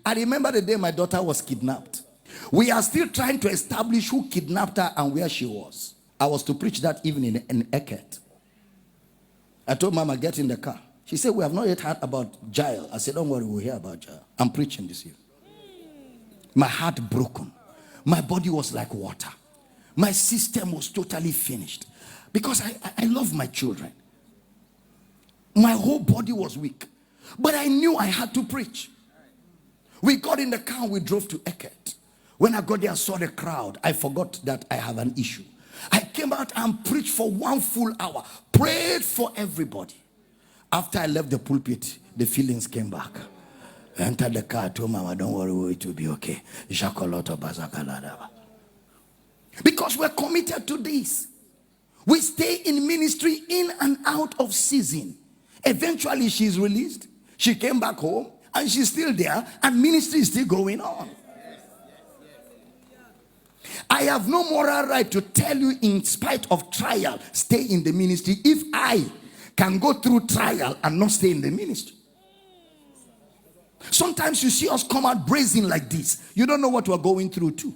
I remember the day my daughter was kidnapped. We are still trying to establish who kidnapped her and where she was. I was to preach that evening in Eket. I told Mama, get in the car. She said, we have not yet heard about Jael. I said, don't worry, we'll hear about Jael. I'm preaching this year. My heart broken. My body was like water. My system was totally finished. Because I love my children. My whole body was weak. But I knew I had to preach. We got in the car and we drove to Eket. When I got there, I saw the crowd. I forgot that I have an issue. I came out and preached for 1 full hour. Prayed for everybody. After I left the pulpit, the feelings came back. I entered the car, told Mama, don't worry, it will be okay. Because we're committed to this. We stay in ministry in and out of season. Eventually, she's released. She came back home, and she's still there, and ministry is still going on. I have no moral right to tell you, in spite of trial, stay in the ministry if I can go through trial and not stay in the ministry. Sometimes you see us come out brazen like this. You don't know what we're going through too.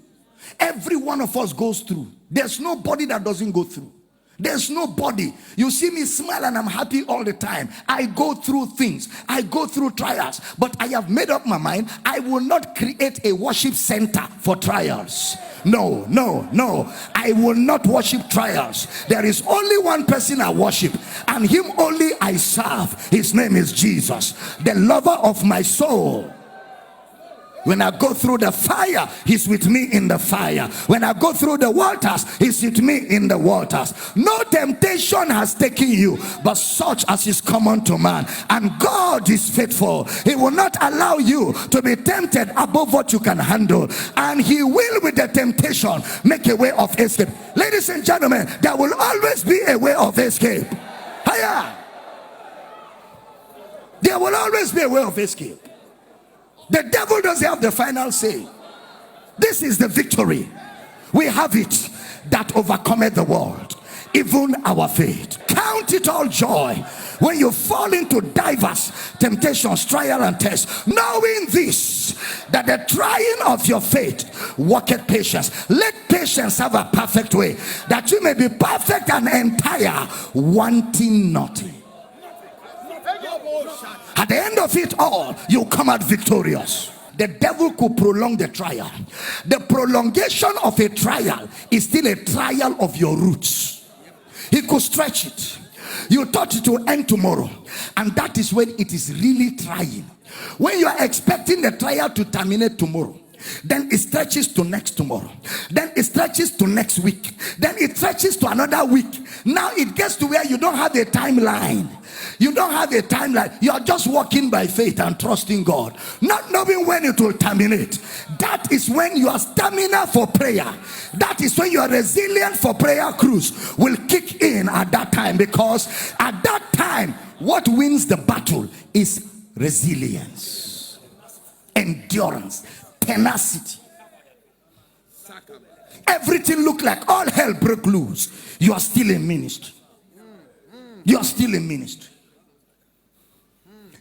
Every one of us goes through. There's nobody that doesn't go through. There's nobody. You see me smile and I'm happy all the time. I go through things. I go through trials. But I have made up my mind. I will not create a worship center for trials. No, no, no. I will not worship trials. There is only one person I worship, and him only I serve. His name is Jesus, the lover of my soul. When I go through the fire, he's with me in the fire. When I go through the waters, he's with me in the waters. No temptation has taken you, but such as is common to man. And God is faithful. He will not allow you to be tempted above what you can handle. And he will, with the temptation, make a way of escape. Ladies and gentlemen, there will always be a way of escape. Higher. There will always be a way of escape. The devil doesn't have the final say. This is the victory. We have it that overcometh the world, even our faith. Count it all joy when you fall into diverse temptations, trial and tests, knowing this, that the trying of your faith worketh patience. Let patience have a perfect way, that you may be perfect and entire, wanting nothing. At the end of it all, you come out victorious. The devil could prolong the trial. The prolongation of a trial is still a trial of your roots. He could stretch it. You thought it will end tomorrow, and that is when it is really trying. When you are expecting the trial to terminate tomorrow, then it stretches to next tomorrow, then it stretches to next week, then it stretches to another week. Now it gets to where you don't have a timeline. You don't have a timeline. You are just walking by faith and trusting God, not knowing when it will terminate. That is when your stamina for prayer, that is when your resilience for prayer cruise will kick in at that time. Because at that time, what wins the battle is resilience, endurance, tenacity. Everything look like all hell broke loose. You are still in ministry. You are still in ministry.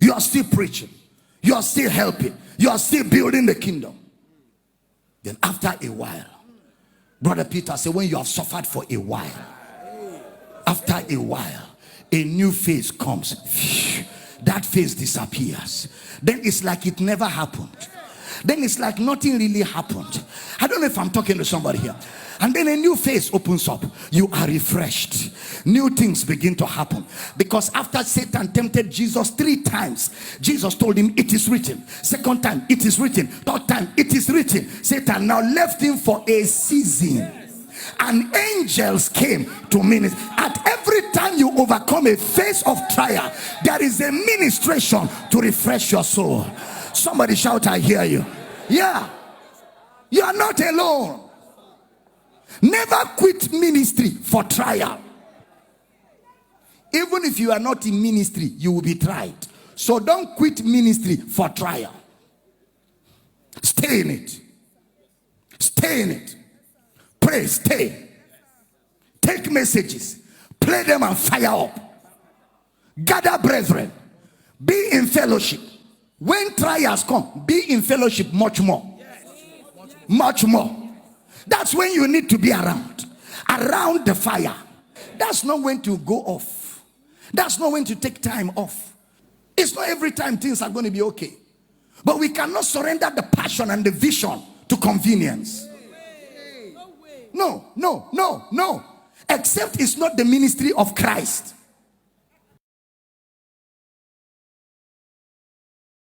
You are still preaching. You are still helping. You are still building the kingdom. Then after a while, Brother Peter said, when you have suffered for a while, after a while, a new phase comes. That phase disappears. Then it's like it never happened. Then it's like nothing really happened. I don't know if I'm talking to somebody here. And then a new phase opens up. You are refreshed. New things begin to happen. Because after Satan tempted Jesus 3 times, Jesus told him, it is written. Second time, it is written. Third time, it is written. Satan now left him for a season. And angels came to minister. At every time you overcome a phase of trial, there is a ministration to refresh your soul. Somebody shout, I hear you. Yeah. You are not alone. Never quit ministry for trial. Even if you are not in ministry, you will be tried. So don't quit ministry for trial. Stay in it. Stay in it. Pray, stay. Take messages. Play them and fire up. Gather brethren. Be in fellowship. When trials come, be in fellowship much more. Much more. That's when you need to be around the fire. That's not when to go off. That's not when to take time off. It's not every time things are going to be okay. But we cannot surrender the passion and the vision to convenience. No. Except it's not the ministry of Christ.